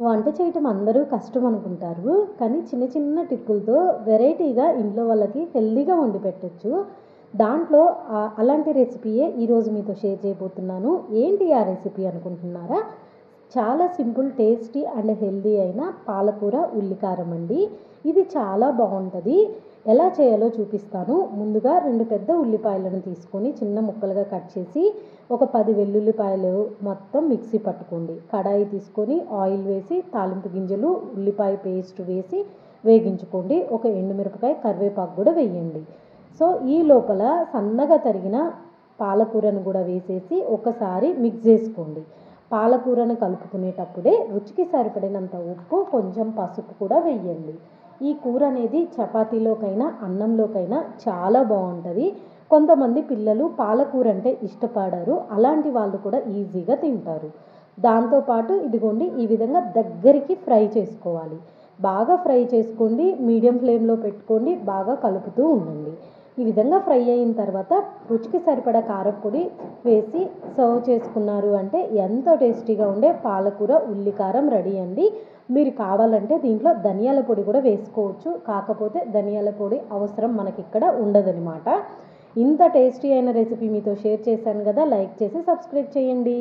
వంట చేయటం అందరూ కష్టం అనుకుంటారు. కానీ చిన్న చిన్న టిప్పులతో వెరైటీగా ఇంట్లో వాళ్ళకి హెల్తీగా వండి పెట్టొచ్చు. దాంట్లో అలాంటి రెసిపీయే ఈరోజు మీతో షేర్ చేయబోతున్నాను. ఏంటి ఆ రెసిపీ అనుకుంటున్నారా? చాలా సింపుల్, టేస్టీ అండ్ హెల్తీ అయిన పాలకూర ఉల్లికారం అండి. ఇది చాలా బావుంటది. ఎలా చేయాలో చూపిస్తాను. ముందుగా 2 పెద్ద ఉల్లిపాయలను తీసుకొని చిన్న ముక్కలుగా కట్ చేసి ఒక 10 వెల్లుల్లిపాయలు మొత్తం మిక్సీ పట్టుకోండి. కడాయి తీసుకొని ఆయిల్ వేసి తాలింపు గింజలు, ఉల్లిపాయ పేస్ట్ వేసి వేగించుకోండి. ఒక ఎండుమిరపకాయ, కరివేపాకు కూడా వేయండి. సో ఈ లోపల సన్నగా తరిగిన పాలకూరను కూడా వేసేసి ఒకసారి మిక్స్ చేసుకోండి. పాలకూరను కలుపుకునేటప్పుడే రుచికి సరిపడినంత ఉప్పు, కొంచెం పసుపు కూడా వేయండి. ఈ కూర అనేది చపాతీలోకైనా అన్నంలోకైనా చాలా బాగుంటుంది. కొంతమంది పిల్లలు పాలకూర అంటే ఇష్టపడరు. అలాంటి వాళ్ళు కూడా ఈజీగా తింటారు. దాంతోపాటు ఇదిగోండి ఈ విధంగా దగ్గరికి ఫ్రై చేసుకోవాలి. బాగా ఫ్రై చేసుకోండి. మీడియం ఫ్లేమ్లో పెట్టుకోండి. బాగా కలుపుతూ ఉండండి. ఈ విధంగా ఫ్రై అయిన తర్వాత రుచికి సరిపడా కారపొడి వేసి సర్వ్ చేసుకున్నారు అంటే ఎంతో టేస్టీగా ఉండే పాలకూర ఉల్లికారం రెడీ అండి. మీరు కావాలంటే దీంట్లో ధనియాల పొడి కూడా వేసుకోవచ్చు. కాకపోతే ధనియాల పొడి అవసరం మనకిక్కడ ఉండదనమాట. ఇంత టేస్టీ అయిన రెసిపీ మీతో షేర్ చేశాను కదా, లైక్ చేసి సబ్స్క్రైబ్ చేయండి.